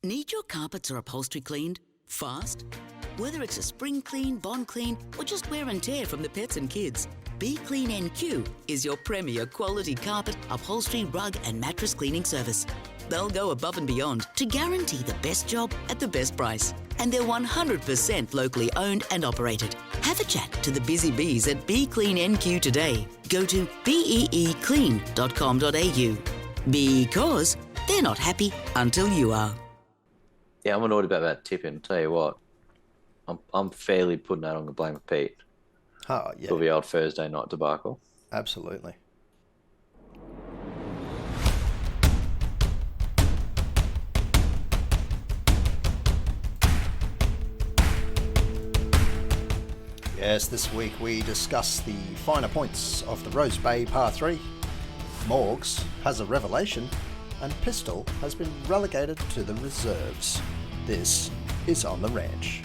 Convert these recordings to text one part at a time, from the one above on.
Need your carpets or upholstery cleaned fast? Whether it's a spring clean, bond clean, or just wear and tear from the pets and kids, Be Clean NQ is your premier quality carpet, upholstery, rug and mattress cleaning service. They'll go above and beyond to guarantee the best job at the best price. And they're 100% locally owned and operated. Have a chat to the busy bees at Be Clean NQ today. Go to beeclean.com.au because they're not happy until you are. Yeah, I'm annoyed about that tipping. Tell you what, I'm fairly putting that on the blame of Pete. Oh, yeah. For the old Thursday night debacle. Absolutely. Yes, this week we discuss the finer points of the Rose Bay Par 3. Morgs has a revelation, and Pistol has been relegated to the reserves. This is On the Ranch.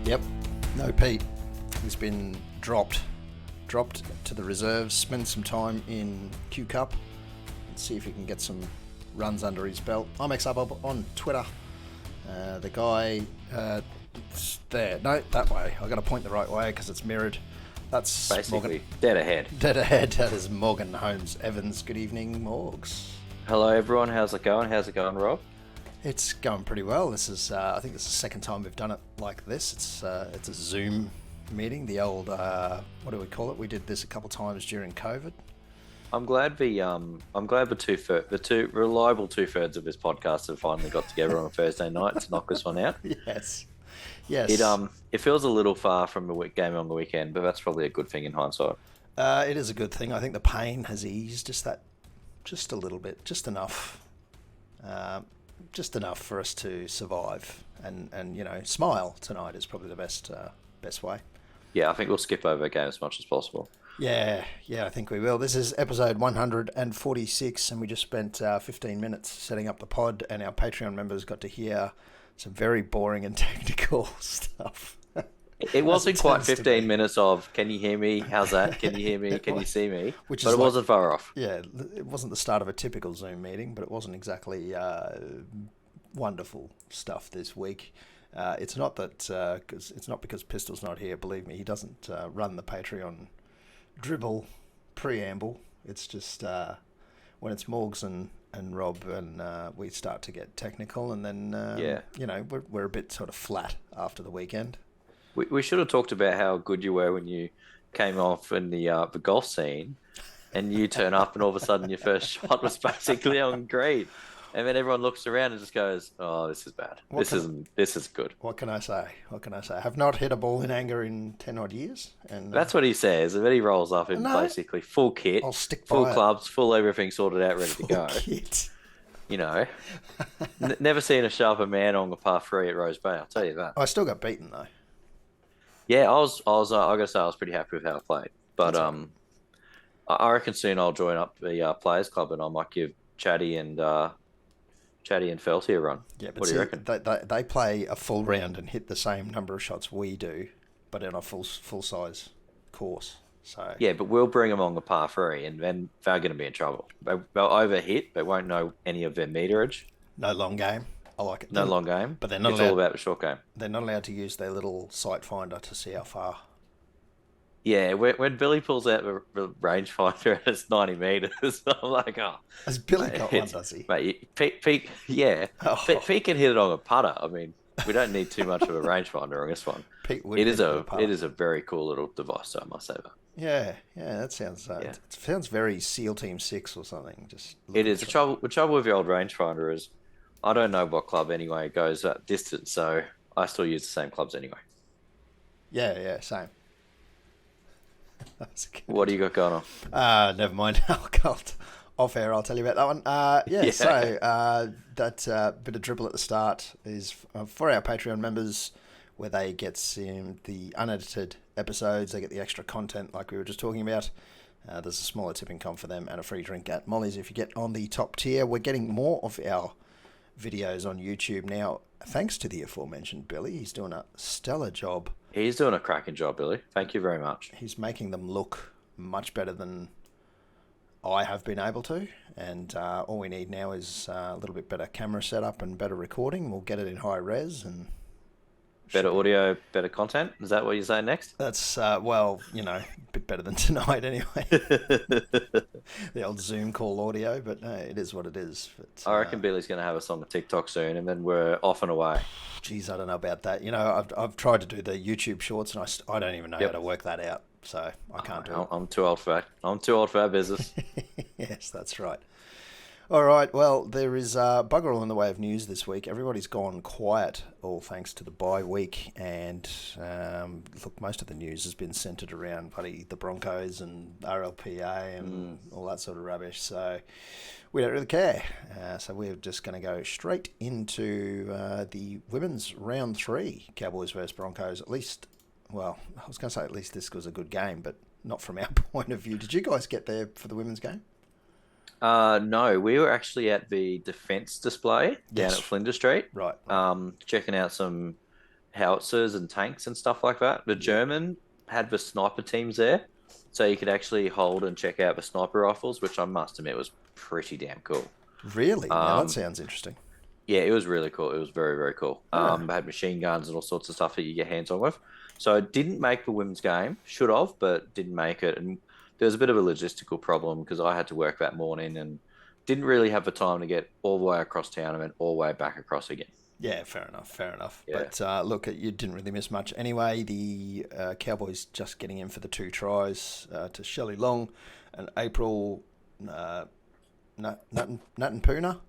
Yep, no Pete. He's been dropped to the reserves, spend some time in Q Cup and see if he can get some runs under his belt. I'm up on Twitter. The guy there, no, that way. I got to point the right way because it's mirrored. That's basically Morgan. Dead ahead. That is Morgan Holmes Evans. Good evening, Morgs. Hello everyone. How's it going? Rob? It's going pretty well. This is, I think this is the second time we've done it like this. It's a Zoom meeting. The old, what do we call it? We did this a couple of times during COVID. I'm glad the two reliable 2/3 of this podcast have finally got together on a Thursday night to knock this one out. Yes. It feels a little far from the game on the weekend, but that's probably a good thing in hindsight. It is a good thing. I think the pain has eased just a little bit, just enough for us to survive and smile tonight is probably the best way. Yeah, I think we'll skip over the game as much as possible. Yeah, I think we will. This is episode 146, and we just spent 15 minutes setting up the pod, and our Patreon members got to hear some very boring and technical stuff. It wasn't quite 15 minutes of, can you hear me? How's that? Can you hear me? Can you see me? But it wasn't far off. Yeah, it wasn't the start of a typical Zoom meeting, but it wasn't exactly wonderful stuff this week. It's not that it's not because Pistol's not here. Believe me, he doesn't run the Patreon dribble preamble. It's just when it's Morgs and Rob and we start to get technical, and then we're a bit sort of flat after the weekend. We should have talked about how good you were when you came off in the golf scene, and you turn up, and all of a sudden your first shot was basically on green, and then everyone looks around and just goes, "Oh, this is bad. This is good." What can I say? I have not hit a ball in anger in 10 odd years, and that's what he says. And then he rolls up in basically full kit, I'll stick full by clubs, full everything sorted out, ready to go. Kit. Never seen a sharper man on the par 3 at Rose Bay. I'll tell you that. I still got beaten though. Yeah, I gotta say I was pretty happy with how I played, but I reckon soon I'll join up the Players Club, and I might give Chatty and Felty a run. Yeah, but what do you reckon? They play a full round and hit the same number of shots we do, but in a full size course. So yeah, but we'll bring them on the par 3, and then they're going to be in trouble. They'll overhit, they won't know any of their meterage. No long game. I like it. No long game, but they're not all about the short game. They're not allowed to use their little sight finder to see how far. Yeah, when Billy pulls out the rangefinder and it's 90 metres, I'm like, oh. Has Billy got one, does he? Mate, Pete, yeah. Oh. Pete can hit it on a putter. I mean, we don't need too much of a rangefinder on this one. Pete would it is a very cool little device, so I must say that. Yeah, that sounds it sounds very SEAL Team 6 or something. It is. The trouble with the old rangefinder is I don't know what club anyway goes that distance, so I still use the same clubs anyway. Yeah, same. What do you got going on? Never mind. Off air, I'll tell you about that one. So that bit of dribble at the start is for our Patreon members, where they get the unedited episodes. They get the extra content like we were just talking about. There's a smaller tipping comp for them and a free drink at Molly's if you get on the top tier. We're getting more of our videos on YouTube now, thanks to the aforementioned Billy. He's doing a stellar job. He's doing a cracking job, Billy. Thank you very much. He's making them look much better than I have been able to, and all we need now is a little bit better camera setup and better recording. We'll get it in high res and better audio, better content. Is that what you're saying next? That's well, a bit better than tonight anyway. The old Zoom call audio, but it is what it is. But, I reckon Billy's going to have us on the TikTok soon, and then we're off and away. Geez, I don't know about that. I've tried to do the YouTube shorts, and I don't even know how to work that out. So I can't do it. I'm too old for that. I'm too old for our business. Yes, that's right. All right, well, there is bugger all in the way of news this week. Everybody's gone quiet, all thanks to the bye week. And look, most of the news has been centred around the Broncos and RLPA and all that sort of rubbish. So we don't really care. So we're just going to go straight into the women's round 3, Cowboys versus Broncos. At least this was a good game, but not from our point of view. Did you guys get there for the women's game? No, we were actually at the defence display down at Flinders Street. Right. Checking out some howitzers and tanks and stuff like that. The German had the sniper teams there, so you could actually hold and check out the sniper rifles, which I must admit was pretty damn cool. Really? Yeah, that sounds interesting. Yeah, it was really cool. It was very, very cool. They had machine guns and all sorts of stuff that you get hands on with. So I didn't make the women's game. Should have, but didn't make it. And there was a bit of a logistical problem because I had to work that morning and didn't really have the time to get all the way across town and then all the way back across again. Yeah, fair enough. Yeah. But look, you didn't really miss much. Anyway, the Cowboys just getting in for the 2 tries to Shelley Long and April Natanpuna,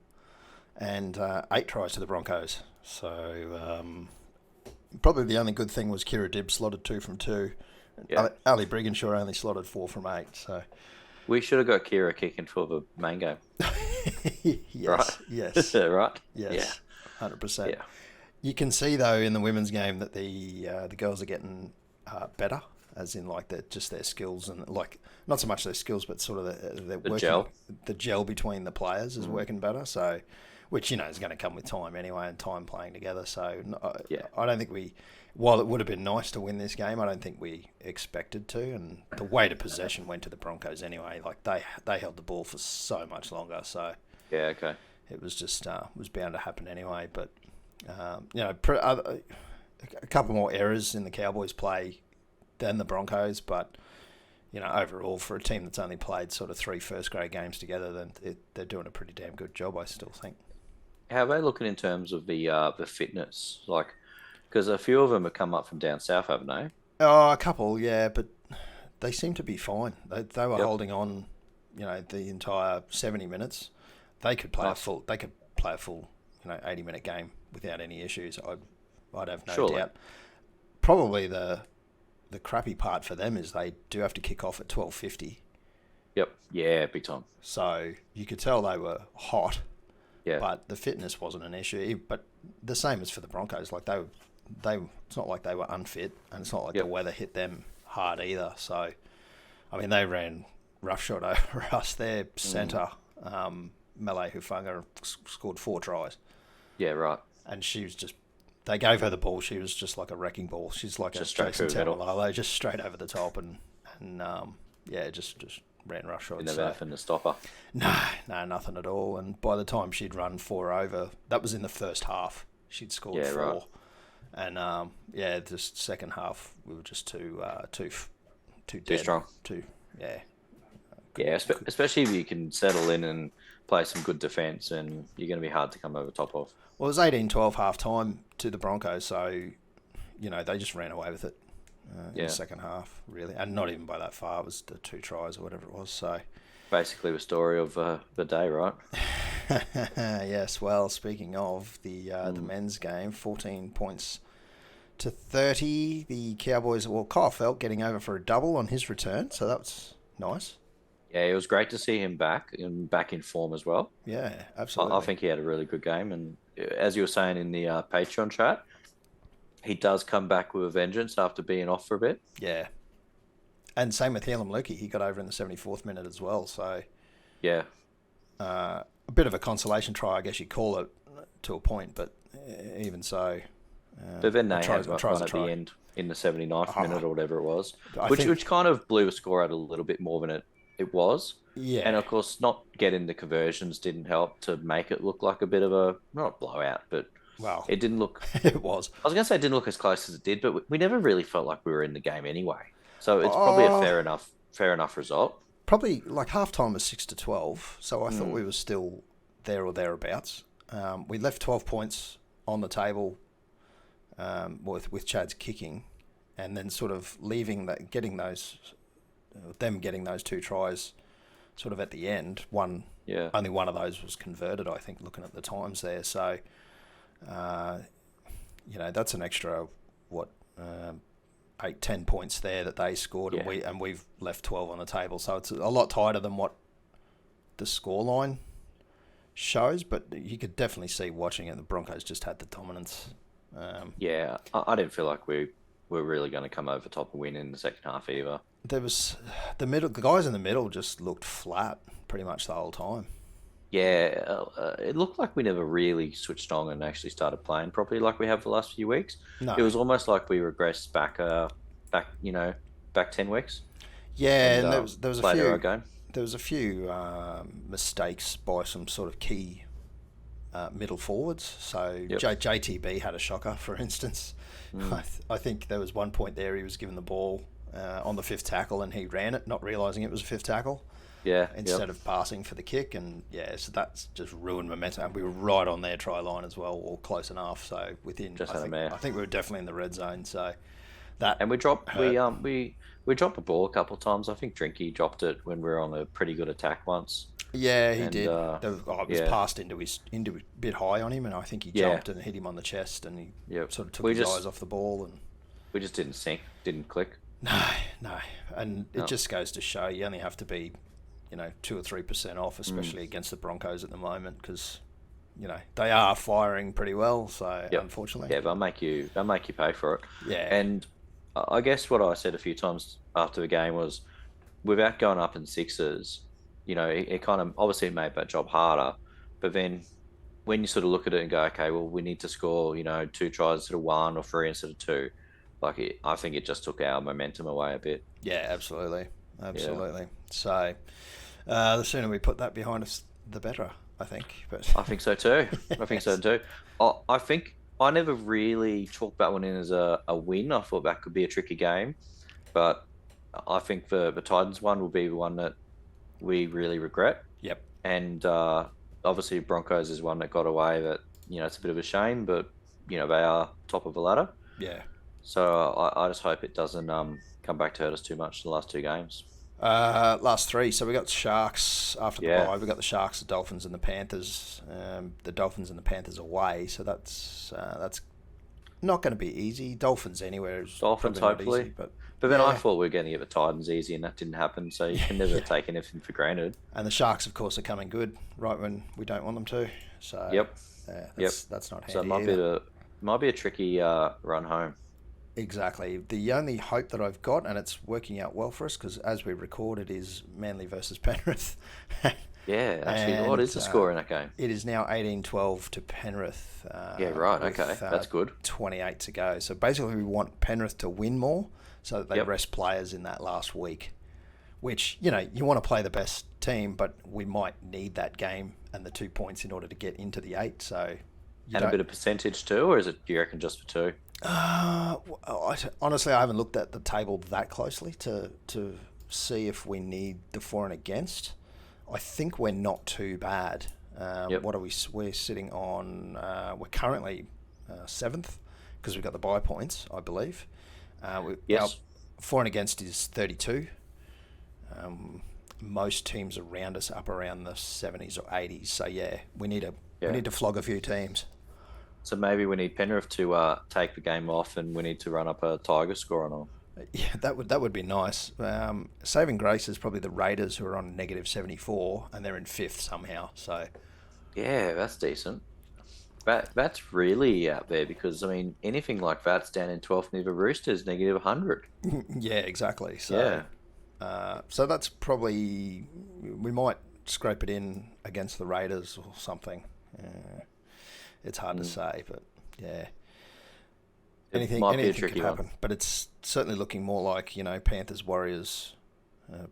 and 8 tries to the Broncos. So probably the only good thing was Kira Dibb slotted 2 from 2. Yeah. Ali Brigginshaw only slotted 4 from 8. So we should have got Kira kicking for the main game. Yes. Right? Yes. Right? Yes. Yeah. 100%. Yeah. You can see though in the women's game that the girls are getting better, as in like their skills and like not so much their skills, but sort of their working, the gel between the players is working better. So, which is going to come with time anyway, and time playing together. So I don't think while it would have been nice to win this game, I don't think we expected to. And the weight of possession went to the Broncos anyway. Like they held the ball for so much longer. So yeah, okay. It was just was bound to happen anyway. But a couple more errors in the Cowboys' play than the Broncos, but overall for a team that's only played sort of 3 first-grade games together, then they're doing a pretty damn good job, I still think. How are they looking in terms of the fitness? Like, because a few of them have come up from down south, haven't they? Oh, a couple, yeah, but they seem to be fine. They were holding on, the entire 70 minutes. They could play a full. They could play a full, 80-minute game without any issues. I'd have no doubt. Probably the crappy part for them is they do have to kick off at 12:50. Yep. Yeah, big time. So you could tell they were hot. Yeah. But the fitness wasn't an issue. But the same as for the Broncos. Like they it's not like they were unfit, and it's not like the weather hit them hard either. So, I mean, they ran roughshod over us. Their centre, Melee Hufanga, scored 4 tries. Yeah, right. And she was just. They gave her the ball. She was just like a wrecking ball. She's like just a Jason Tamalolo, just straight over the top, and just ran roughshod. Didn't have anything to stop her. No, nothing at all. And by the time she'd run 4 over, that was in the first half. She'd scored 4, right. And the second half we were just too dead, strong. Especially if you can settle in and play some good defence, and you're going to be hard to come over top of. Well, it was 18-12 half time to the Broncos, so they just ran away with it in the second half, really, and not even by that far. It was the 2 tries or whatever it was. So basically, the story of the day, right? Yes. Well, speaking of the men's game, 14 points to 30. The Cowboys. Well, Kyle Felt getting over for a double on his return, so that was nice. Yeah, it was great to see him back in form as well. Yeah, absolutely. I think he had a really good game, and as you were saying in the Patreon chat, he does come back with a vengeance after being off for a bit. Yeah, and same with Helam Lukey. He got over in the 74th minute as well. So yeah, a bit of a consolation try, I guess you'd call it. to a point, but even so. But then they had tries one a at the try. end in the 79th minute or whatever it was, I which think- which kind of blew a score out a little bit more than it was. Yeah. And of course, not getting the conversions didn't help to make it look like a bit of a, not a blowout, but Well, it didn't look. it was. I was going to say it didn't look as close as it did, but we never really felt like we were in the game anyway. So it's probably a fair enough result. Probably like halftime was 6-12, so I thought we were still there or thereabouts. We left 12 points on the table with Chad's kicking, and then sort of leaving that, getting those 2 tries, sort of at the end. Only one of those was converted, I think, looking at the times there. So, that's an extra 8-10 points there that they scored, and we've left 12 on the table. So it's a lot tighter than what the scoreline shows, but you could definitely see watching it, the Broncos just had the dominance. I didn't feel like we were really going to come over top and win in the second half either. There was the guys in the middle just looked flat pretty much the whole time. Yeah, it looked like we never really switched on and actually started playing properly like we have the last few weeks. No. It was almost like we regressed back 10 weeks. Yeah, and there was a few mistakes by some sort of key middle forwards. So JTB had a shocker, for instance. I think there was one point there he was given the ball on the 5th tackle and he ran it, not realising it was a 5th tackle. Yeah. Instead of passing for the kick, and so that's just ruined momentum. And we were right on their try line as well, or close enough. So within, I think we were definitely in the red zone. So that, and we dropped we dropped the ball a couple of times. I think Drinky dropped it when we were on a pretty good attack once. Yeah, he did. It was passed into a bit high on him, and I think he jumped and hit him on the chest, and he sort of took his eyes off the ball, and we just didn't click. No, and it just goes to show you only have to be 2 or 3% off, especially against the Broncos at the moment, because they are firing pretty well. So unfortunately, they'll make you pay for it. Yeah, and I guess what I said a few times after the game was, without going up in sixes, it kind of obviously made that job harder. But then when you sort of look at it and go, okay, well, we need to score 2 tries instead of 1 or 3 instead of 2. I think it just took our momentum away a bit. Yeah, absolutely. Yeah. So the sooner we put that behind us, the better, I think. But I think so too. I think I never really chalked that one in as a win. I thought that could be a tricky game, but I think the Titans one will be the one that we really regret. Yep. And obviously Broncos is one that got away. That it's a bit of a shame, but they are top of the ladder. Yeah. So I just hope it doesn't come back to hurt us too much in the last 2 games. Last 3. So we got the Sharks after the bye. We got the Sharks, the Dolphins, and the Panthers. The Dolphins and the Panthers away. So that's not going to be easy. Dolphins anywhere is Dolphins hopefully, easy, but then I thought we were going to get the Titans easy, and that didn't happen. So you can never take anything for granted. And the Sharks, of course, are coming good right when we don't want them to. So that's not handy. So it might be a tricky run home. Exactly. The only hope that I've got, and it's working out well for us, because as we record, it is Manly versus Penrith. Yeah, actually, what is the score in that game? It is now 18-12 to Penrith. Okay, that's good. 28 to go. So basically, we want Penrith to win more so that they rest players in that last week, which, you want to play the best team, but we might need that game and the 2 points in order to get into the 8. So a bit of percentage too, or is it, do you reckon, just for 2? Honestly, I haven't looked at the table that closely to see if we need the for and against. I think we're not too bad. What are we? We're sitting on. We're currently 7th because we've got the bye points, I believe. Our for and against is 32. Most teams around us up around the 70s or 80s. So we need to flog a few teams. So maybe we need Penrith to take the game off, and we need to run up a Tiger score on them. Yeah, that would be nice. Saving grace is probably the Raiders, who are on -74, and they're in 5th somehow. So yeah, that's decent. That's really out there, because anything like that's down in 12th near the Roosters, -100. Yeah, exactly. So so that's probably, we might scrape it in against the Raiders or something. it's hard to say, but yeah. It might be a Anything tricky could happen, one. but it's certainly looking more like, Panthers, Warriors,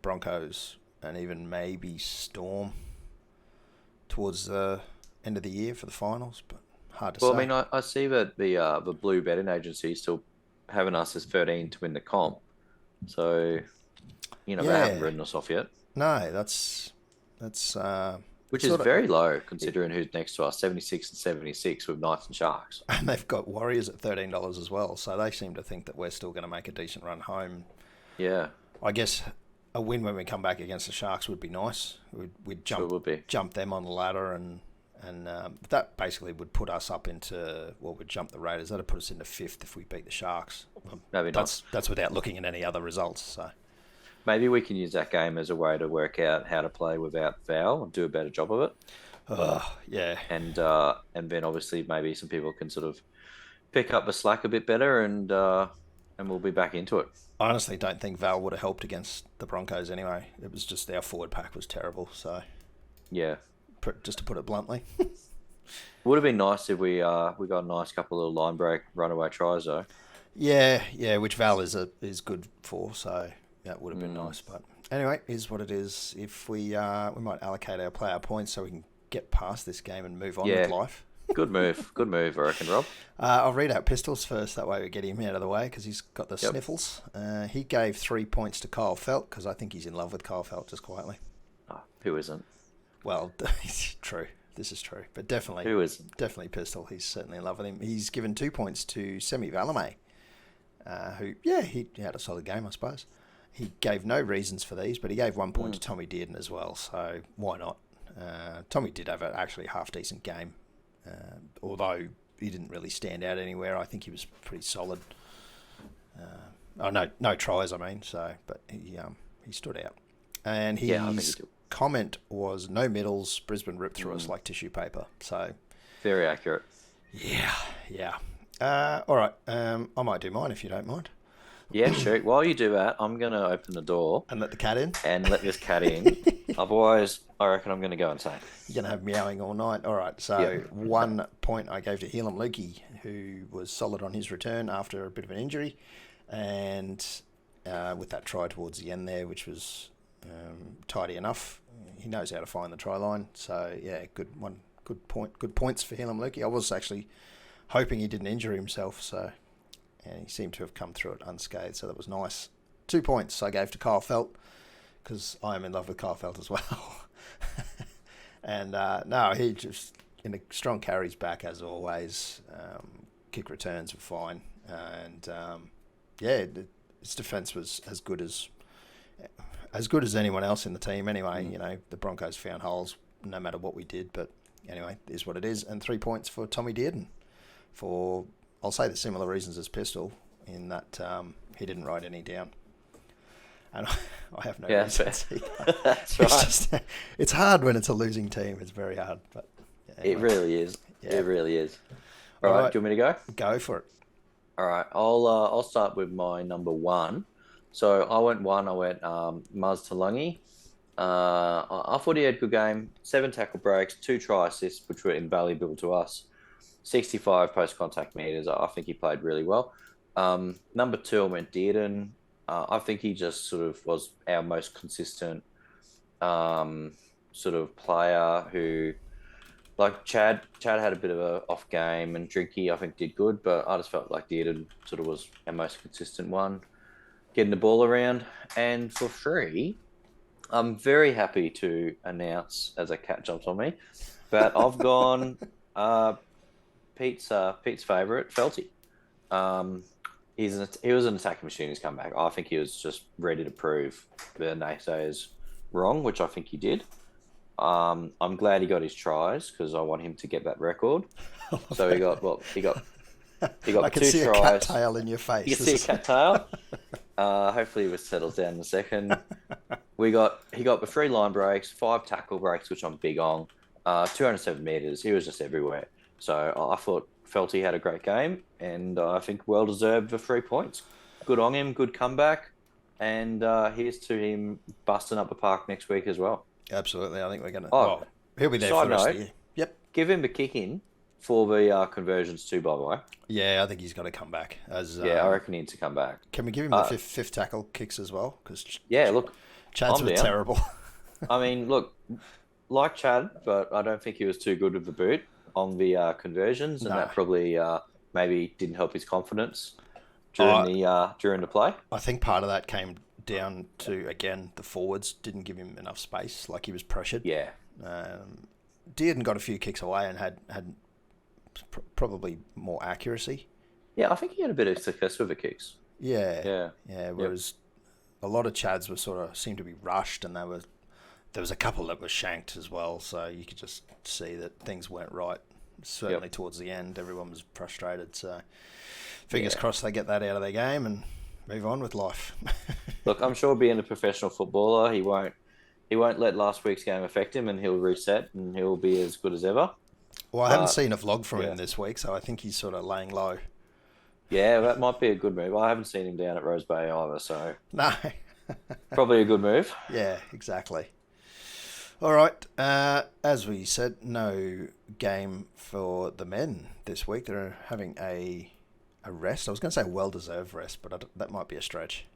Broncos, and even maybe Storm towards the end of the year for the finals, but hard to Well, say. I mean, I see that the Blue Betting Agency is still having us as 13 to win the comp. So, they haven't Yeah, written us off yet, no, that's which is sort of, very low considering who's next to us, 76 and 76 with Knights and Sharks. and they've got Warriors at $13 as well, so they seem to think that we're still going to make a decent run home. Yeah, I guess a win when we come back against the Sharks would be nice. We'd sure would be. jump them on the ladder, and that basically would put us up into, well, we'd jump the Raiders. That'd put us into 5th if we beat the Sharks. Maybe not. That's without looking at any other results. So Maybe we can use that game as a way to work out how to play without Val and do a better job of it. yeah, And then obviously maybe some people can sort of pick up the slack a bit better, and we'll be back into it. I honestly don't think Val would have helped against the Broncos anyway. It was just our forward pack was terrible. So Yeah. just to put it bluntly. Would have been nice if we got a nice couple of little line break runaway tries though. Yeah, which Val is good for, so that would have been nice. But anyway, is what it is. If we might allocate our player points so we can get past this game and move on with life. Good move, I reckon, Rob. I'll read out Pistols first, that way we get him out of the way because he's got the sniffles. He gave 3 points to Kyle Felt because I think he's in love with Kyle Felt, just quietly. Oh, who isn't? Well, true. This is true, but definitely, Who isn't? definitely Pistol. He's certainly in love with him. He's given 2 points to Semi Valame, who, he had a solid game, I suppose. He gave no reasons for these, but he gave 1 point to Tommy Dearden as well, so why not? Tommy did have actually a half-decent game, although he didn't really stand out anywhere. I think he was pretty solid. No tries, I mean, but he stood out. And I think he his did. comment was, no middles, Brisbane ripped through us like tissue paper. So, Very accurate. yeah. All right, I might do mine if you don't mind. Yeah, sure. While you do that, I'm going to open the door And let the cat in. and let this cat in. Otherwise, I reckon I'm going to go insane. You're going to have meowing all night. All right, so 1 point I gave to Helam Lukey, who was solid on his return after a bit of an injury. And with that try towards the end there, which was tidy enough, he knows how to find the try line. So, yeah, good points for Helam Lukey. I was actually hoping he didn't injure himself, and he seemed to have come through it unscathed, so that was nice. 2 points I gave to Kyle Felt, because I am in love with Kyle Felt as well. And he just, in the strong carries back as always. Kick returns were fine, and his defence was as good as anyone else in the team. Anyway, the Broncos found holes no matter what we did, but anyway, it is what it is. And 3 points for Tommy Dearden for, I'll say, the similar reasons as Pistol, in that he didn't write any down. And I have no reasons either. That's right. It's hard when it's a losing team. It's very hard. But anyway. It really is. Yeah. It really is. All right, do you want me to go? Go for it. All right, I'll start with my number one. So I went Muzz Talungi. I thought he had a good game. 7 tackle breaks, 2 try assists, which were invaluable to us. 65 post-contact meters. I think he played really well. Number 2, I went Dearden. I think he just sort of was our most consistent sort of player who, like Chad had a bit of a off game, and Drinky I think did good, but I just felt like Dearden sort of was our most consistent one, getting the ball around. And for 3, I'm very happy to announce, as a cat jumps on me, but I've gone Pete's favourite, Felty. He was an attacking machine. He's come back. I think he was just ready to prove the naysayers wrong, which I think he did. I'm glad he got his tries because I want him to get that record. So he got I can 2 see tries. a cat tail in your face. You can see a cat tail. Hopefully he settles down in a second. He got the 3 line breaks, 5 tackle breaks, which I'm big on. 207 meters. He was just everywhere. So I thought Felty had a great game, and I think well deserved the 3 points. Good on him, good comeback, and here's to him busting up the park next week as well. Absolutely, I think we're gonna. He'll be there for the rest of the year. Yep. Give him a kick in for the conversions too, by the way. Yeah, I think he's got to come back. Yeah, I reckon he needs to come back. Can we give him the fifth tackle kicks as well? Because Look, Chads I'm were down. terrible. I mean, look, like Chad, but I don't think he was too good with the boot on the conversions, and No. that probably maybe didn't help his confidence during the play. I think part of that came down to, again, the forwards didn't give him enough space, like he was pressured. Yeah. Dearden got a few kicks away and had probably more accuracy. Yeah, I think he had a bit of success with the kicks. Yeah. Whereas a lot of Chads were seemed to be rushed, and there was a couple that were shanked as well. So you could just see that things weren't right. Certainly towards the end, everyone was frustrated. So fingers crossed they get that out of their game and move on with life. Look, I'm sure being a professional footballer, he won't let last week's game affect him, and he'll reset and he'll be as good as ever. Well, I haven't seen a vlog from him this week, so I think he's sort of laying low. Yeah, that might be a good move. I haven't seen him down at Rose Bay either, so no, probably a good move. Yeah, exactly. All right, as we said, no game for the men this week. They're having a rest. I was going to say well-deserved rest, but that might be a stretch.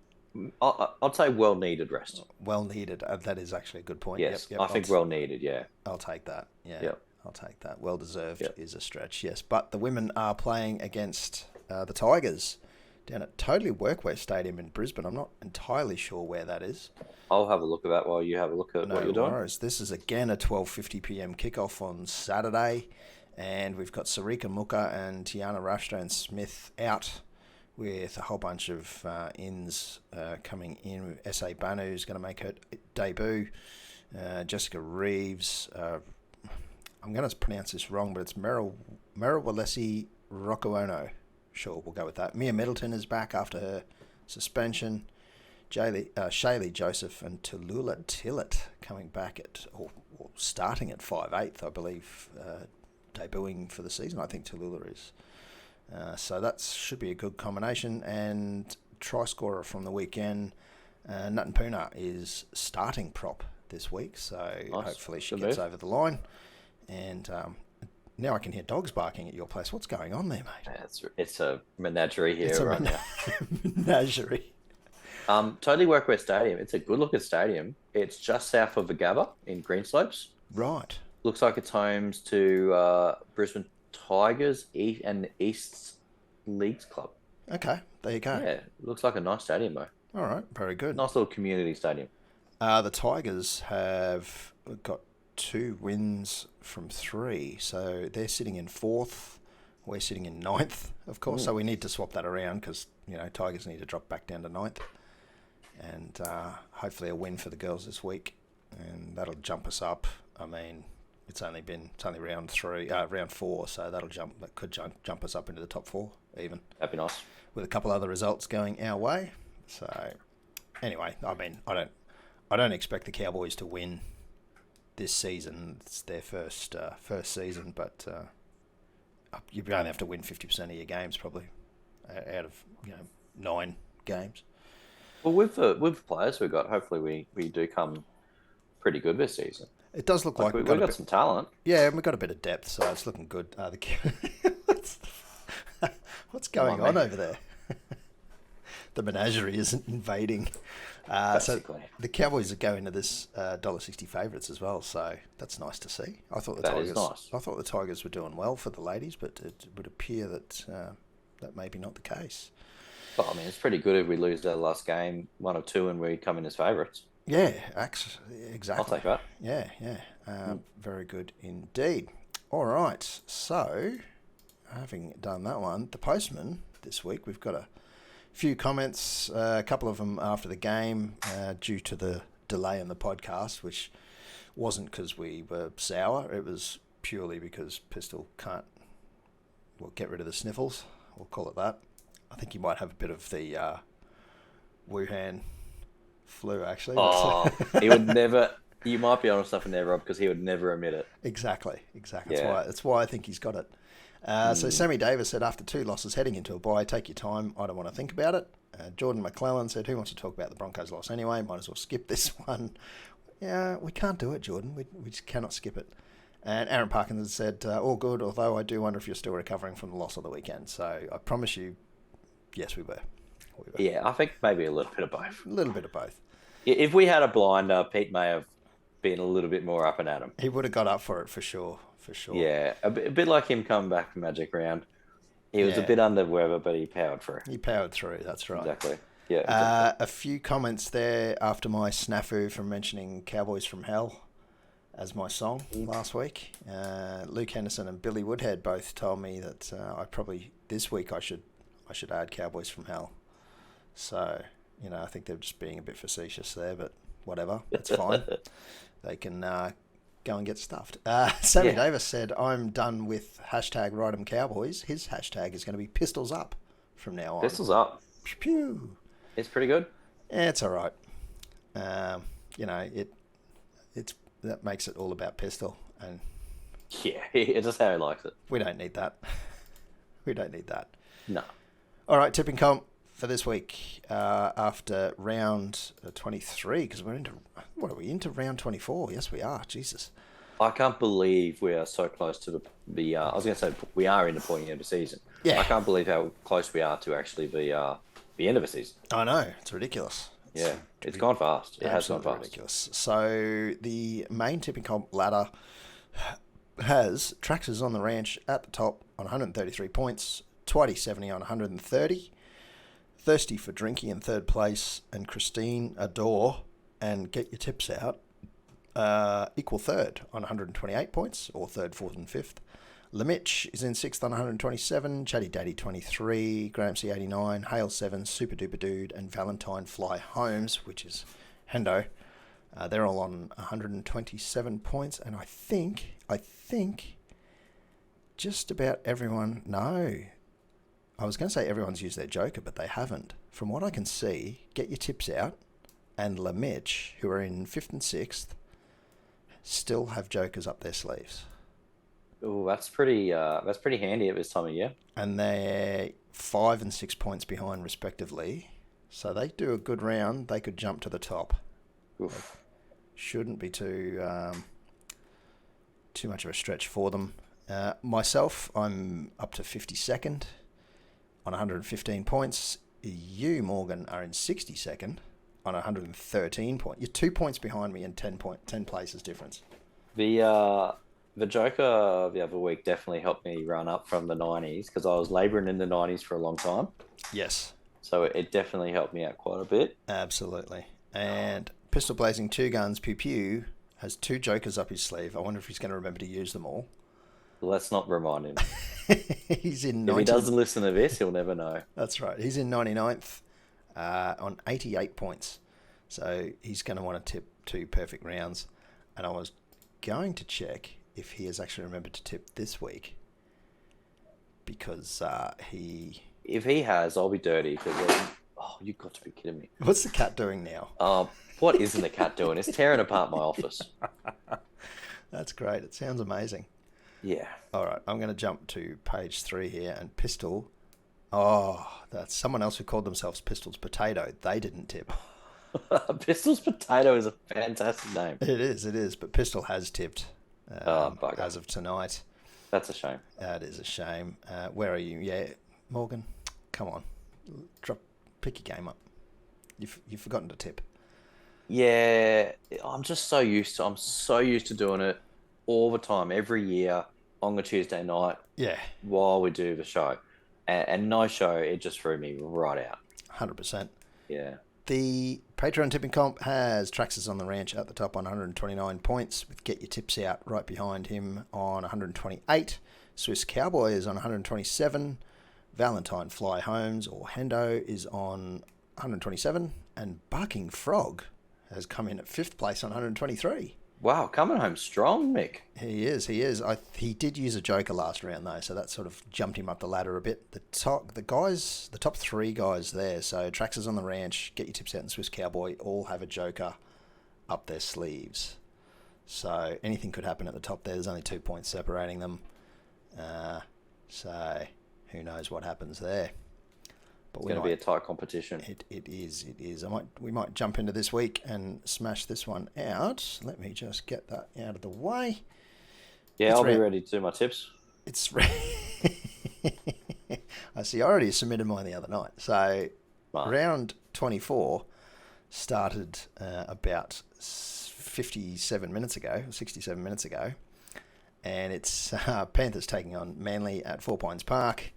I'd say well-needed rest. Well-needed. That is actually a good point. Yes, I think well-needed, yeah. I'll take that, yeah. Yep. I'll take that. Well-deserved is a stretch, yes. But the women are playing against the Tigers down at Totally Workwear Stadium in Brisbane. I'm not entirely sure where that is. I'll have a look at that while you have a look at what you're doing. Worries. This is again a 12:50 p.m. kickoff on Saturday, and we've got Sarika Muka and Tiana Rashton-Smith out with a whole bunch of ins coming in. S.A. Banu's going to make her debut. Jessica Reeves. I'm going to pronounce this wrong, but it's Merawalesi Rokuono. Sure, we'll go with that. Mia Middleton is back after her suspension. Shaylee Joseph and Tallulah Tillett coming back or starting at 5'8", I believe, debuting for the season. I think Tallulah is. So that should be a good combination. And try scorer from the weekend, Nutton Puna is starting prop this week, so nice. Hopefully she gets over the line. And now I can hear dogs barking at your place. What's going on there, mate? Yeah, it's a menagerie here right now. Menagerie. Totally Workwear Stadium. It's a good-looking stadium. It's just south of the Gabba in Greenslopes. Right. Looks like it's homes to Brisbane Tigers and East Leagues Club. Okay, there you go. Yeah, looks like a nice stadium, though. All right, very good. Nice little community stadium. The Tigers have got 2 wins from 3, so they're sitting in 4th. We're sitting in 9th, of course. So we need to swap that around because Tigers need to drop back down to 9th, and hopefully a win for the girls this week, and that'll jump us up. I mean, it's only round 4, so that could jump us up into the top 4 even. That'd be nice. With a couple other results going our way. So anyway, I mean, I don't expect the Cowboys to win this season. It's their first season, but you only have to win 50% of your games probably out of 9 games. Well, with the players we've got, hopefully we do come pretty good this season. It does look like we've got some talent. Yeah, and we've got a bit of depth, so it's looking good. What's going on over there? The menagerie isn't invading. So the Cowboys are going to this $1.60 favourites as well, so that's nice to see. I thought the Tigers were doing well for the ladies, but it would appear that that may be not the case. Well, I mean, it's pretty good if we lose the last game 1 or 2 and we come in as favourites. Yeah, exactly. I'll take that. Yeah. Very good indeed. All right, so having done that one, the postman this week, we've got a few comments, a couple of them after the game due to the delay in the podcast, which wasn't because we were sour. It was purely because Pistol can't get rid of the sniffles. We'll call it that. I think he might have a bit of the Wuhan flu, actually. Oh, he would never... You might be honest enough in there, Rob, because he would never admit it. Exactly. Yeah. That's why I think he's got it. So Sammy Davis said, after 2 losses heading into a bye, take your time. I don't want to think about it. Jordan McClellan said, who wants to talk about the Broncos loss anyway? Might as well skip this one. Yeah, we can't do it, Jordan. We just cannot skip it. And Aaron Parkinson said, all good, although I do wonder if you're still recovering from the loss of the weekend. So I promise you, yes, we were. Yeah, I think maybe a little bit of both. A little bit of both. If we had a blinder, Pete may have been a little bit more up and at him. He would have got up for it for sure. Yeah, a bit like him coming back from Magic Round. He was a bit under weather, but he powered through. That's right. Exactly. Yeah. Exactly. A few comments there after my snafu from mentioning Cowboys from Hell as my song last week. Luke Henderson and Billy Woodhead both told me that I probably this week I should add Cowboys from Hell. So, I think they're just being a bit facetious there, but whatever, that's fine. They can go and get stuffed. Sammy Davis said, I'm done with hashtag Ride 'em Cowboys. His hashtag is going to be Pistols Up from now on. Pistols Up. Pew, pew. It's pretty good. Yeah, it's all right. That makes it all about pistol, and yeah, it's just how he likes it. We don't need that. No. All right, tipping comp for this week after round 23, because we're into round 24? Yes, we are. Jesus. I can't believe we are so close to the I was going to say we are in the pointy end of season. Yeah. I can't believe how close we are to actually the end of a season. I know. It's ridiculous. It's gone fast. It has gone fast. Ridiculous. So the main tipping comp ladder has Traxxas on the Ranch at the top on 133 points, Twatty 70 on 130, Thirsty for Drinky in third place, and Christine Adore and Get Your Tips Out equal third on 128 points, or third, fourth, and fifth. Lemitch is in sixth on 127, Chatty Daddy 23, Graham C 89, Hale 7, Super Duper Dude, and Valentine Fly Holmes, which is Hendo. They're all on 127 points, and I think just about everyone. No, I was going to say everyone's used their joker, but they haven't. From what I can see, Get Your Tips Out and Lemitch, who are in fifth and sixth, still have jokers up their sleeves. Oh, that's pretty handy at this time of year. And they're 5 and 6 points behind, respectively. So they do a good round. They could jump to the top. Oof. Shouldn't be too much of a stretch for them. Myself, I'm up to 52nd on 115 points. You, Morgan, are in 62nd on 113 points. You're 2 points behind me and 10 places difference. The Joker the other week definitely helped me run up from the 90s because I was labouring in the 90s for a long time. Yes. So it definitely helped me out quite a bit. Absolutely. And Pistol Blazing Two Guns Pew Pew has 2 jokers up his sleeve. I wonder if he's going to remember to use them all. Let's not remind him. He's in 90... If he doesn't listen to this, he'll never know. That's right. He's in 99th on 88 points. So he's going to want to tip 2 perfect rounds. And I was going to check if he has actually remembered to tip this week, because if he has, I'll be dirty. Oh, you've got to be kidding me. What's the cat doing now? What isn't the cat doing? It's tearing apart my office. That's great. It sounds amazing. Yeah. All right, I'm going to jump to page 3 here, and Pistol. Oh, that's someone else who called themselves Pistol's Potato. They didn't tip. Pistol's Potato is a fantastic name. It is, but Pistol has tipped. As of tonight. That's a shame. That is a shame. Where are you? Yeah, Morgan, come on, pick your game up. You've forgotten to tip. Yeah, I'm so used to doing it all the time, every year on a Tuesday night. Yeah. While we do the show, and no show, it just threw me right out. 100%. Yeah. The Patreon tipping comp has Traxxas on the Ranch at the top on 129 points, with Get Your Tips Out right behind him on 128. Swiss Cowboy is on 127. Valentine Fly Holmes, or Hendo, is on 127. And Barking Frog has come in at 5th place on 123. Wow, coming home strong, Mick. He is. He did use a joker last round though, so that sort of jumped him up the ladder a bit. The top 3 guys there. So Traxxas on the Ranch, Get Your Tips Out, and Swiss Cowboy all have a joker up their sleeves. So anything could happen at the top there. There's only 2 points separating them. So who knows what happens there? But it's going to be a tight competition. It is. We might jump into this week and smash this one out. Let me just get that out of the way. Yeah, It's I'll be round. ready to do my tips. It's. I see. I already submitted mine the other night. So Right. round 24 started about 57 minutes ago, 67 minutes ago, and it's Panthers taking on Manly at 4 Pines Park.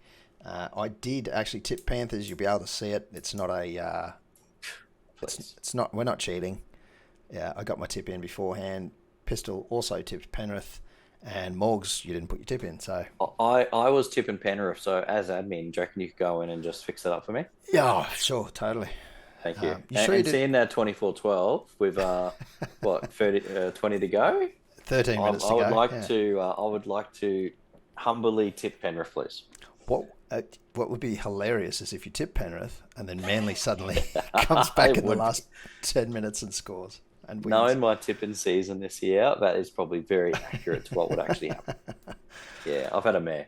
I did actually tip Panthers. You'll be able to see it. It's not a. Please. It's not. We're not cheating. Yeah, I got my tip in beforehand. Pistol also tipped Penrith, and Morgs, you didn't put your tip in. So I was tipping Penrith, so as admin, do you reckon you could go in and just fix it up for me? yeah, sure, totally. Thank you. You sure you did? Seeing that 24-12 with what 20 to go, 13 minutes I to would go. like Yeah. to I would like to humbly tip Penrith, please. What would be hilarious is if you tip Penrith and then Manly suddenly comes back It in the would. last 10 minutes and scores and wins. Knowing my tipping season this year, that is probably very accurate to what would actually happen. Yeah, I've had a mare.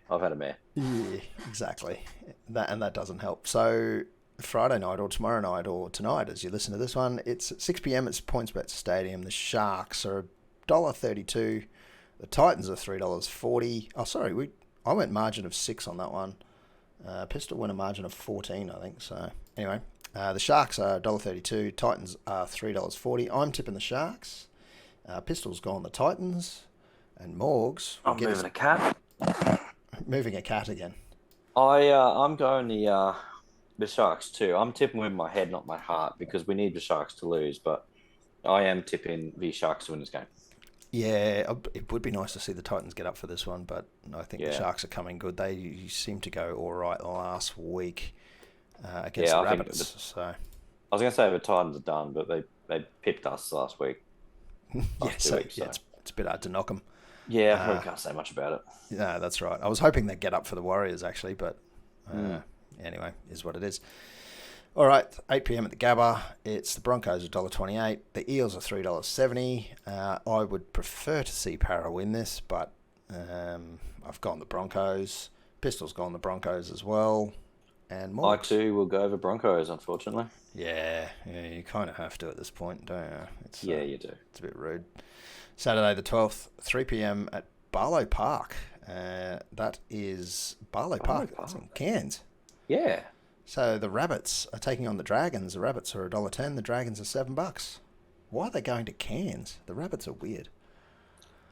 Yeah, exactly. That doesn't help. So Friday night or tomorrow night or tonight, as you listen to this one, it's at 6 p.m. It's PointsBet Stadium. The Sharks are $1.32. The Titans are $3.40. Oh, sorry, I went margin of 6 on that one. Pistol went a margin of 14, I think. So anyway, the Sharks are $1.32. Titans are $3.40. I'm tipping the Sharks. Pistol's gone the Titans. And Morgs. I'm moving a cat. Moving a cat again. I'm going the Sharks too. I'm tipping with my head, not my heart, because we need the Sharks to lose. But I am tipping the Sharks to win this game. Yeah, it would be nice to see the Titans get up for this one, but I think the Yeah. Sharks are coming good. They seem to go all right last week against Yeah, the I think Rabbits. So I was going to say the Titans are done, but they pipped us last week. yeah, Last 2 so weeks, yeah, so. it's a bit hard to knock them. Yeah, I probably can't say much about it. Yeah, that's right. I was hoping they'd get up for the Warriors actually, but anyway, is what it is. All right, 8 p.m. at the Gabba. It's the Broncos $1.28. The Eels are $3.70. I would prefer to see Para win this, but I've gone the Broncos. Pistol's gone the Broncos as well. And I Morgs. too will go over Broncos, unfortunately. Yeah, you kind of have to at this point, don't you? It's, Yeah, you do. It's a bit rude. Saturday the 12th, 3 p.m. at Barlow Park. That is Barlow Park. That's in Cairns. Yeah. So the Rabbits are taking on the Dragons. The Rabbits are $1.10. The Dragons are $7. Why are they going to Cairns? The Rabbits are weird.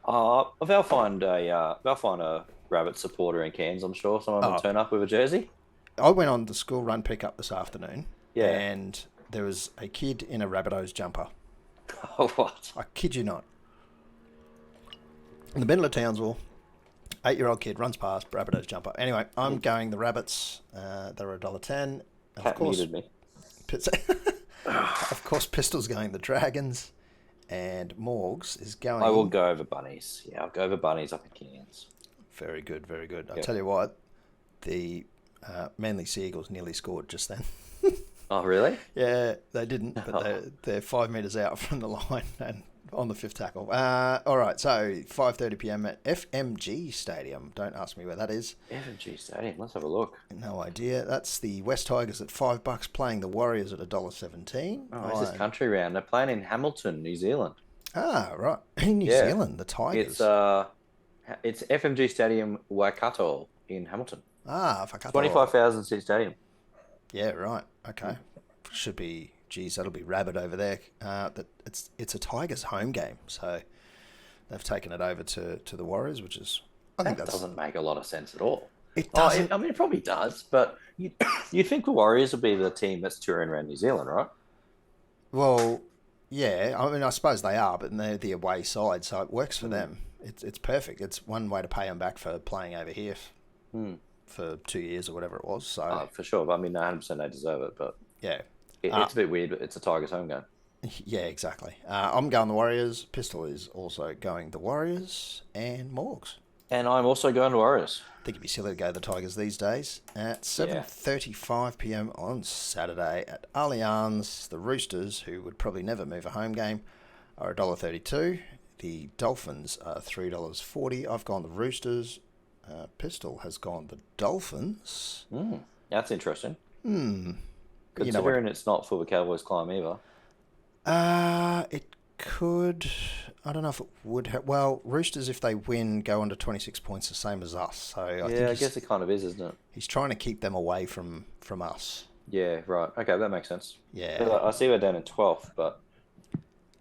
They'll find a Rabbit supporter in Cairns. I'm sure someone will turn up with a jersey. I went on the school run pickup this afternoon, Yeah. and there was a kid in a Rabbitohs jumper. Oh, what? I kid you not. In the middle of Townsville, 8-year-old kid runs past, Rabbitohs jumper. Anyway, I'm going the Rabbits. They're $1.10. And Cat muted me. Of course, Pistol's going the Dragons, and Morgs is going. I will go over Bunnies. Yeah, I'll go over Bunnies up in Cairns. Very good, very good. I'll Yep. tell you what, the Manly Seagulls nearly scored just then. Oh, really? Yeah, they didn't, but they're 5 metres out from the line and on the fifth tackle. All right, so 5:30 p.m. at FMG Stadium. Don't ask me where that is. FMG Stadium. Let's have a look. No idea. That's the West Tigers at $5, playing the Warriors at $1.17. Oh, it's this country round. They're playing in Hamilton, New Zealand. Ah, right. In New Zealand, the Tigers. It's FMG Stadium Waikato in Hamilton. Whakato. 25,000 seat stadium. Yeah, right. Okay. Should be. Geez, that'll be rabid over there. It's a Tigers home game, so they've taken it over to the Warriors, which is That doesn't make a lot of sense at all. It doesn't. I mean, it probably does, but you'd think the Warriors would be the team that's touring around New Zealand, right? Well, yeah. I mean, I suppose they are, but they're the away side, so it works for them. It's perfect. It's one way to pay them back for playing over here for 2 years or whatever it was. So for sure. But I mean, 100% they deserve it, but yeah. it's a bit weird, but it's a Tigers home game. Yeah, exactly. I'm going the Warriors. Pistol is also going the Warriors, and Morgs. And I'm also going to Warriors. I think it'd be silly to go the Tigers these days. At 7:35 p.m. on Saturday at Allianz, the Roosters, who would probably never move a home game, are $1.32. The Dolphins are $3.40. I've gone the Roosters. Pistol has gone the Dolphins. That's interesting. You know Considering it's not for the Cowboys climb either. It could. I don't know if it would have. Well, Roosters, if they win, go on to 26 points, the same as us. So I think I guess it kind of is, isn't it? he's trying to keep them away from us. Yeah, right. Okay, that makes sense. Yeah. I see we're down in 12th, but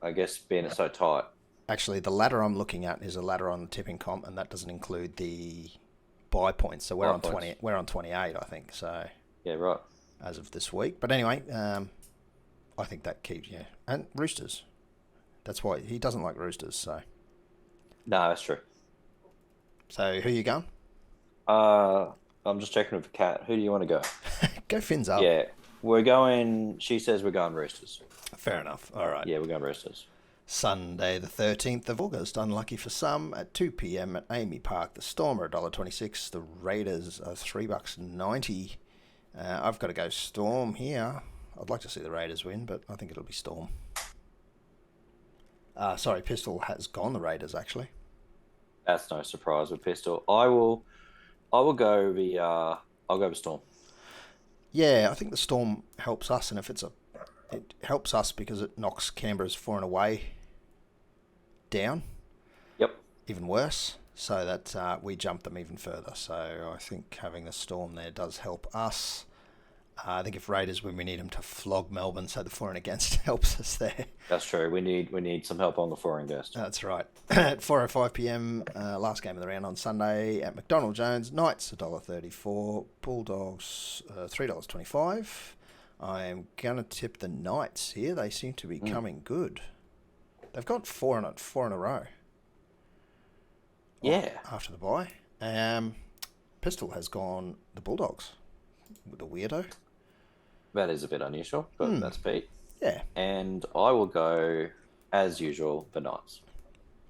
I guess being it's so tight. Actually, the ladder I'm looking at is a ladder on the tipping comp, and that doesn't include the bye points. So we're Bye on points. 20. We're on 28, I think. So Yeah, right. as of this week. But anyway, I think that keeps and Roosters. That's why he doesn't like Roosters. So No, that's true. who you going? I'm just checking with the cat. Who do you want to go? Go Fins up. Yeah, we're going. She says we're going Roosters. Fair enough. All right. Yeah, we're going Roosters. Sunday the 13th of August, unlucky for some, at 2 p.m. at Amy Park. The Storm are $1.26. The Raiders are $3.90. I've got to go Storm here. I'd like to see the Raiders win, but I think it'll be Storm. Sorry, Pistol has gone the Raiders, actually. That's no surprise with Pistol. I will go I'll go with Storm. Yeah, I think the Storm helps us, and if it helps us because it knocks Canberra's 4 and away down. Yep. Even worse, so that we jump them even further. So I think having the Storm there does help us. I think if Raiders win, we need them to flog Melbourne, so the for and against helps us there. That's true. We need some help on the for and against. That's right. At 4:05 p.m, last game of the round on Sunday at McDonald Jones. Knights $1.34, Bulldogs $3.25. I am gonna tip the Knights here. They seem to be coming good. They've got four in a row. Yeah. After the bye, Pistol has gone the Bulldogs with the weirdo. That is a bit unusual, but that's Pete. Yeah. And I will go, as usual, the Knights.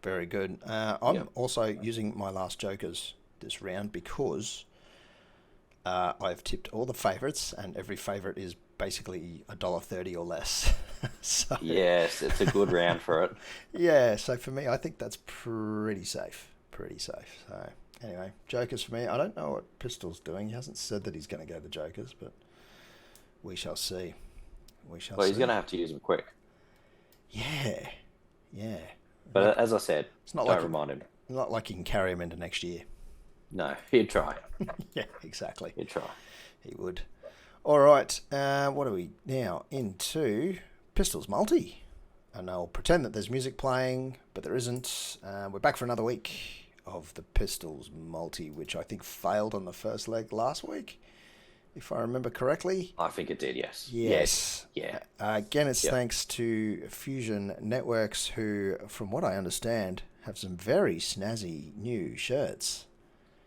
Very good. I'm also using my last jokers this round because I've tipped all the favourites, and every favourite is basically $1.30 or less. So, yes, it's a good round for it. Yeah, so for me, I think that's pretty safe. So anyway, jokers for me. I don't know what Pistol's doing. He hasn't said that he's going to go the jokers, but we shall see. Well, he's going to have to use them quick. Yeah. But as I said, it's not don't remind him. Not like he can carry him into next year. No, he'd try. Yeah, exactly. He'd try. He would. All right, what are we now into? Pistols multi. And I'll pretend that there's music playing, but there isn't. We're back for another week of the Pistols multi, which I think failed on the first leg last week, if I remember correctly. I think it did, yes. Yes. Yeah. Again, it's thanks to Fusion Networks, who, from what I understand, have some very snazzy new shirts.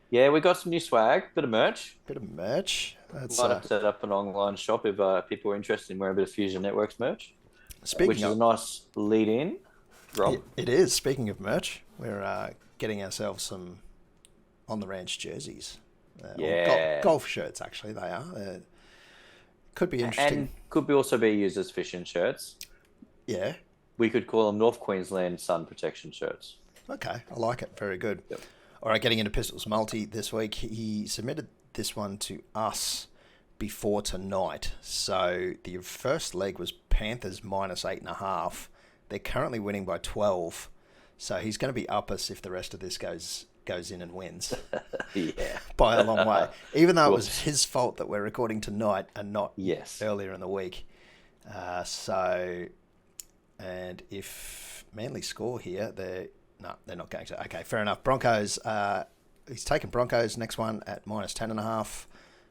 Yeah, we got some new swag, bit of merch. That's, Might have to set up an online shop if people are interested in wearing a bit of Fusion Networks merch. Which is a nice lead-in, Rob. It is. Speaking of merch, we're getting ourselves some On the Ranch jerseys. Golf shirts, actually, they are. Could be interesting. And could also be used as fishing shirts. Yeah. We could call them North Queensland sun protection shirts. Okay, I like it. Very good. Yep. All right, getting into Pistols Multi this week. He submitted this one to us before tonight. So the first leg was Panthers minus 8.5. They're currently winning by 12. So he's going to be up us if the rest of this goes in and wins. Yeah. By a long way. Even though it was his fault that we're recording tonight and not earlier in the week. And if Manly score here, they're not going to. Okay, fair enough. Broncos, he's taken Broncos next one at minus 10.5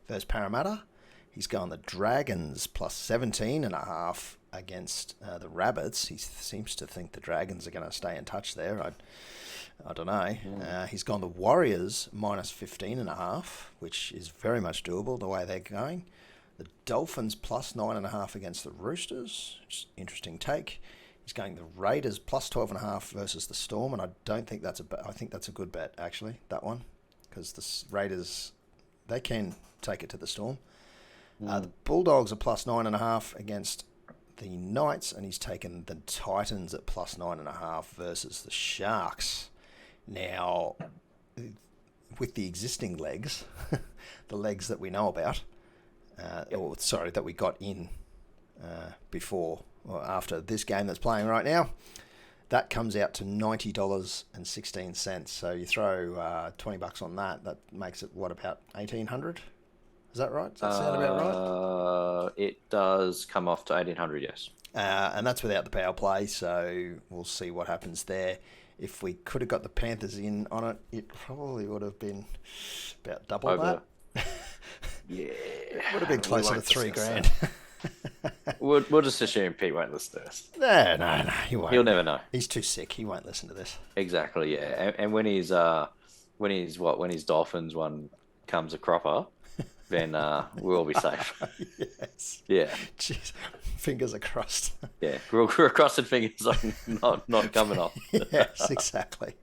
versus Parramatta. He's gone the Dragons plus 17.5 against the Rabbits. He seems to think the Dragons are going to stay in touch there. I don't know. He's gone the Warriors minus 15.5, which is very much doable the way they're going. The Dolphins plus 9.5 against the Roosters, which is an interesting take. He's going the Raiders plus 12.5 versus the Storm, and I don't think that's I think that's a good bet, actually, that one, because the Raiders, they can take it to the Storm. The Bulldogs are plus 9.5 against the Knights, and he's taken the Titans at plus 9.5 versus the Sharks. Now, with the existing legs, the legs that we know about, that we got in before or after this game that's playing right now, That comes out to $90.16. So you throw $20 on that. That makes it what, about 1,800? Is that right? Does that sound about right? It does come off to 1,800, yes. And that's without the power play. So we'll see what happens there. If we could have got the Panthers in on it, it probably would have been about double that. Yeah, it would have been closer to $3,000. We'll just assume Pete won't listen to this. No, he won't. He'll never know. He's too sick. He won't listen to this. Exactly, yeah. And when his Dolphins one comes a cropper, then we'll all be safe. Yes. Yeah. Jeez. Fingers are crossed. Yeah, we're crossing fingers on not coming off. Yes, exactly.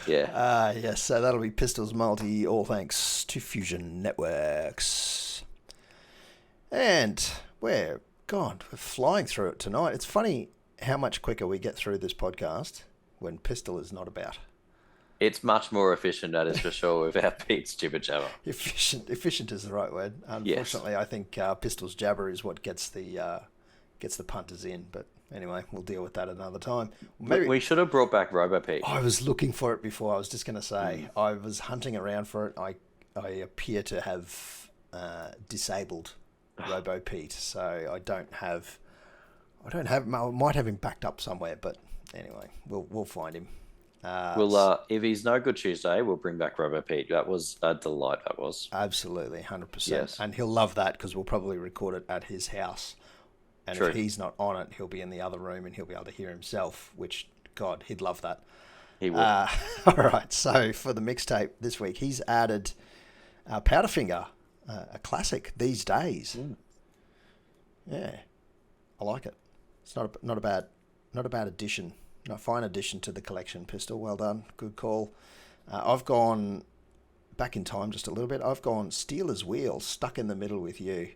Yeah. Yes, so that'll be Pistols Multi, all thanks to Fusion Networks. And we're flying through it tonight. It's funny how much quicker we get through this podcast when Pistol is not about. It's much more efficient, that is for sure, without Pete's jibber jabber. Efficient is the right word. Unfortunately, yes. I think Pistol's jabber is what gets the punters in. But anyway, we'll deal with that another time. Maybe we should have brought back Robo Pete. I was looking for it before. I was just going to say I was hunting around for it. I appear to have disabled Robo Pete, so I don't have. I might have him backed up somewhere, but anyway, we'll find him. If he's no good Tuesday, we'll bring back Robo Pete. That was a delight. That was absolutely 100%. Yes. And he'll love that because we'll probably record it at his house. And True. If he's not on it, he'll be in the other room and he'll be able to hear himself. Which, God, he'd love that. He would. All right. So for the mixtape this week, he's added Powderfinger, a classic these days. Yeah, I like it. It's not a bad addition. A fine addition to the collection, Pistol. Well done. Good call. I've gone back in time just a little bit. I've gone Steelers Wheel, Stuck in the Middle with You.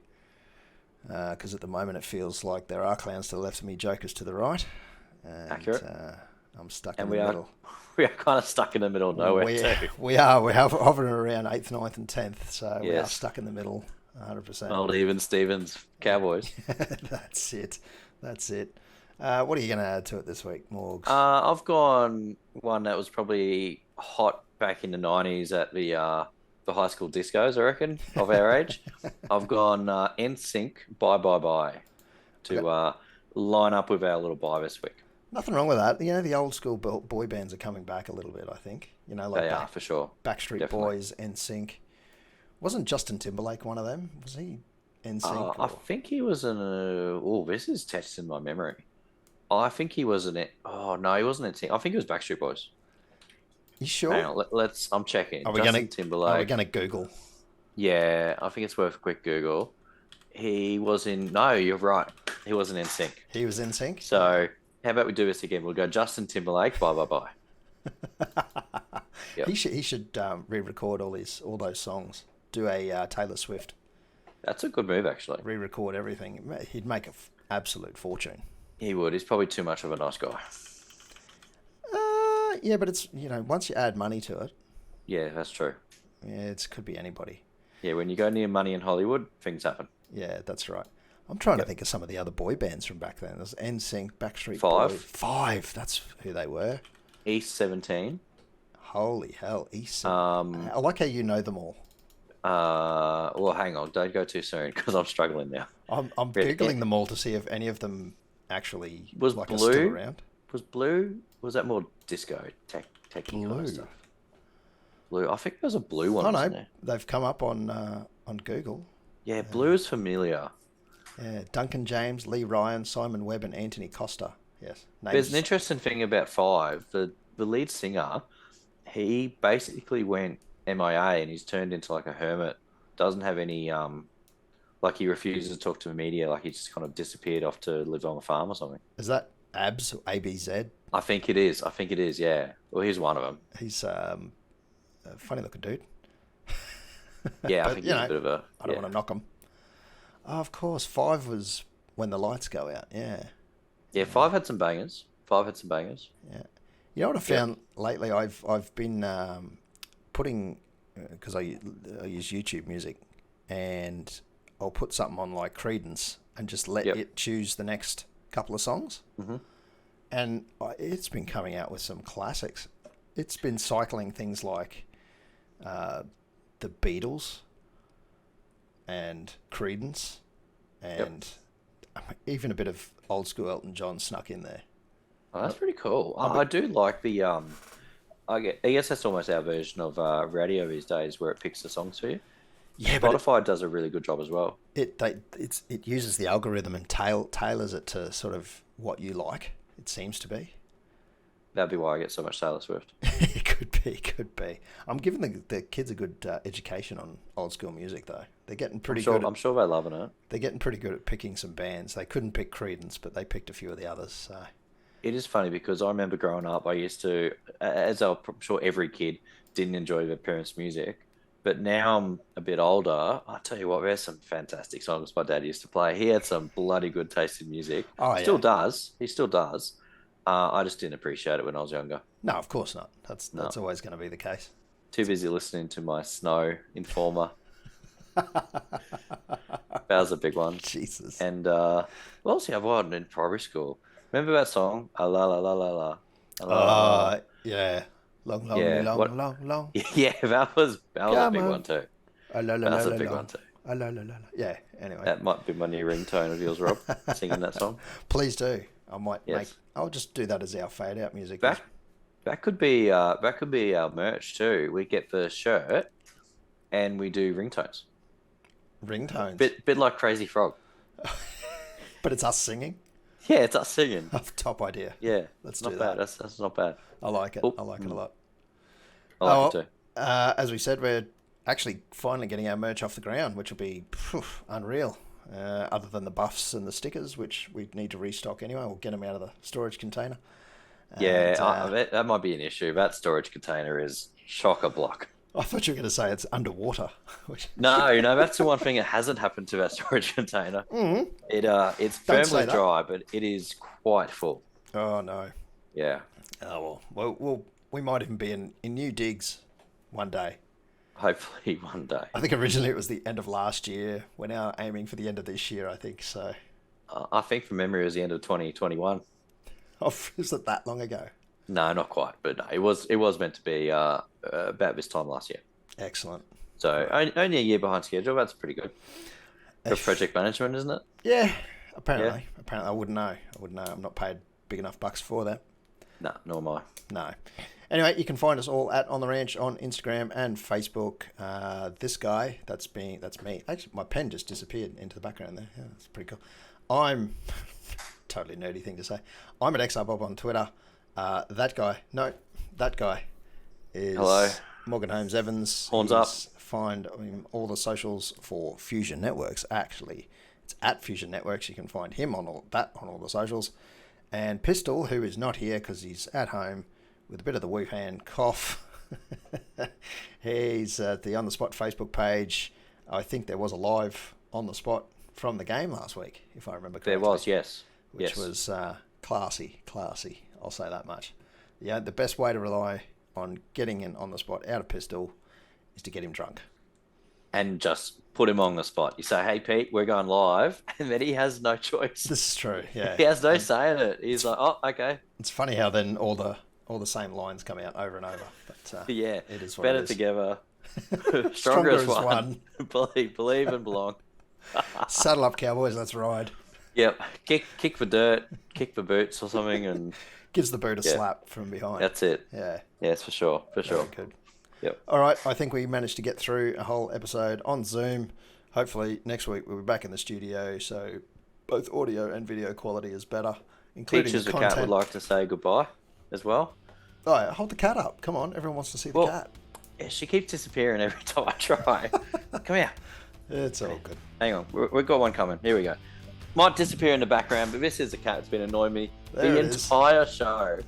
Because at the moment it feels like there are clowns to the left of me, jokers to the right. And, accurate. I'm stuck in the middle. We are kind of stuck in the middle of nowhere too. We are. We're hovering around 8th, 9th and 10th. So we are stuck in the middle 100%. Old Even Stevens, Cowboys. That's it. What are you going to add to it this week, Morgs? I've gone one that was probably hot back in the 90s at the high school discos, I reckon, of our age. I've gone NSYNC, Bye Bye Bye, to line up with our little bye this week. Nothing wrong with that. You know, the old school boy bands are coming back a little bit, I think. You know, like they are, for sure. Backstreet Definitely. Boys, NSYNC. Wasn't Justin Timberlake one of them? Was he NSYNC? I think he was in a... Oh, this is testing my memory. I think he was in it. Oh, no, he wasn't NSYNC. I think he was Backstreet Boys. You sure? Hang on, let's... I'm checking. Are we going to Google? Yeah, I think it's worth a quick Google. He was in... No, you're right. He wasn't NSYNC. He was NSYNC? So... How about we do this again? We'll go Justin Timberlake, Bye Bye Bye. Yep. He should re-record all those songs. Do a Taylor Swift. That's a good move, actually. Re-record everything. He'd make an absolute fortune. He would. He's probably too much of a nice guy. Yeah, but it's, once you add money to it. Yeah, that's true. Yeah, it could be anybody. Yeah, when you go near money in Hollywood, things happen. Yeah, that's right. I'm trying to think of some of the other boy bands from back then. There's NSYNC, Backstreet Boys. Five. That's who they were. East 17. Holy hell, East 17. I like how you know them all. Well, hang on. Don't go too soon because I'm struggling now. I'm Googling them all to see if any of them actually are still around. Was Blue? Was that more disco techy kind of stuff? Blue. I think there's a Blue one. Oh, no, there? They've come up on Google. Yeah, Blue is familiar. Yeah, Duncan James, Lee Ryan, Simon Webb, and Anthony Costa. Yes. There's an interesting thing about Five. The lead singer, he basically went MIA and he's turned into like a hermit. Doesn't have any like he refuses to talk to the media. Like he just kind of disappeared off to live on a farm or something. Is that ABZ or ABZ? I think it is. Yeah. Well, he's one of them. He's a funny looking dude. Yeah, I think he's a bit of a... I don't want to knock him. Oh, of course, Five was When the Lights Go Out. Yeah. Yeah, Five had some bangers. Yeah. You know what I found lately? I've been putting, because I use YouTube Music, and I'll put something on like Creedence and just let it choose the next couple of songs. Mm-hmm. And it's been coming out with some classics. It's been cycling things like the Beatles and Creedence and even a bit of old school Elton John snuck in there. Oh, that's pretty cool. I do like the I guess that's almost our version of radio these days, where it picks the songs for you. Yeah, but Spotify does a really good job as well. it uses the algorithm and tailors it to sort of what you like. It seems to be. That'd be why I get so much Taylor Swift. It could be. I'm giving the kids a good education on old school music, though. They're getting pretty good. I'm sure they're loving it. They're getting pretty good at picking some bands. They couldn't pick Creedence, but they picked a few of the others. So. It is funny because I remember growing up, I used to, as I'm sure every kid didn't enjoy their parents' music, but now I'm a bit older. I tell you what, there's some fantastic songs my dad used to play. He had some bloody good taste in music. Oh, Still does. He still does. I just didn't appreciate it when I was younger. No, of course not. That's always going to be the case. Too busy listening to my Snow Informer. That was a big one. Jesus. And what else have I had in primary school? Remember that song? La la la la la. Yeah. Long. Yeah, that was a big one too. That was a big one too. Yeah, anyway. That might be my new ringtone of yours, Rob, singing that song. Please do. I might Yes. I'll just do that as our fade out music. That could be our merch too. We get the shirt and we do ringtones. Ringtones. Bit like Crazy Frog. But it's us singing. Yeah, it's us singing. Top idea. Yeah, Let's not do bad. that. That's not bad. I like it. Oh. I like it a lot. I like it too. As we said, we're actually finally getting our merch off the ground, which will be unreal. Other than the buffs and the stickers, which we need to restock anyway. We'll get them out of the storage container. That might be an issue. That storage container is chock-a-block. I thought you were going to say it's underwater. No, that's the one thing that hasn't happened to that storage container. Mm-hmm. It's firmly dry, but it is quite full. Oh, no. Yeah. Oh, well, we might even be in new digs one day. Hopefully one day. I think originally it was the end of last year. We're now aiming for the end of this year, I think, so. I think from memory it was the end of 2021. Oh, is it that long ago? No, not quite, but no, it was meant to be about this time last year. Excellent. So only a year behind schedule. That's pretty good for project management, isn't it? Yeah, apparently. Yeah. Apparently, I wouldn't know. I'm not paid big enough bucks for that. No, nor am I. No. Anyway, you can find us all at On The Ranch on Instagram and Facebook. This guy, that's me. Actually, my pen just disappeared into the background there. Yeah, that's pretty cool. I'm totally nerdy thing to say. I'm at XRBob on Twitter. That guy is Hello. Morgan Holmes Evans. Horns up. Find all the socials for Fusion Networks. Actually, it's at Fusion Networks. You can find him on all the socials. And Pistol, who is not here because he's at home with a bit of the Wuhan cough. He's at the On The Spot Facebook page. I think there was a live On The Spot from the game last week, if I remember correctly. There was, yes. Which was classy. I'll say that much. Yeah, the best way to rely on getting in On The Spot out of Pistol is to get him drunk. And just put him on the spot. You say, hey, Pete, we're going live. And then he has no choice. This is true, yeah. He has no say in it. He's like, oh, okay. It's funny how then all the same lines come out over and over. But yeah, it is what better it is. Together. Stronger as one. one. Believe and belong. Saddle up, Cowboys, let's ride. Yep. Kick the dirt, kick the boots or something, and gives the boot a slap from behind. That's it. Yeah. Yes, for sure. Very good. Yep. All right. I think we managed to get through a whole episode on Zoom. Hopefully next week we'll be back in the studio, so both audio and video quality is better, including Peaches the the content. cat would like to say goodbye as well. Oh, yeah, hold the cat up. Come on. Everyone wants to see the cat. Yeah, she keeps disappearing every time I try. Come here. It's all good. Hang on. We've got one coming. Here we go. Might disappear in the background, but this is a cat that's been annoying me the entire show.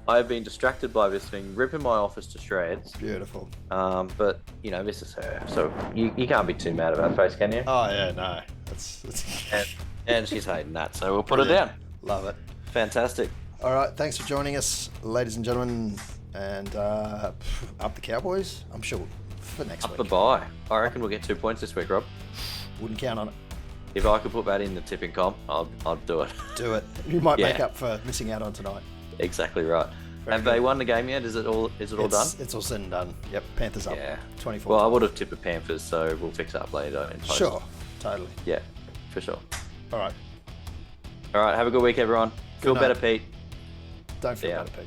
I have been distracted by this thing, ripping my office to shreds. Beautiful. But, this is her. So you can't be too mad about her face, can you? Oh, yeah, no. And she's hating that, so we'll put her down. Love it. Fantastic. All right. Thanks for joining us, ladies and gentlemen. And up the Cowboys, I'm sure, for next week. Up the bye. I reckon we'll get 2 points this week, Rob. Wouldn't count on it. if I could put that in the tipping comp, I'd do it. Do it. You might make Yeah. up for missing out on tonight. Exactly right. Very Have good. they won the game yet? Is it all done? It's all said and done. Yep, Panthers up. Yeah. 24. Well, I would have tipped the Panthers, so we'll fix that up later in post. Sure, totally. Yeah, for sure. All right. All right, have a good week, everyone. Feel night. better, Pete. Don't feel See ya. bad, Pete.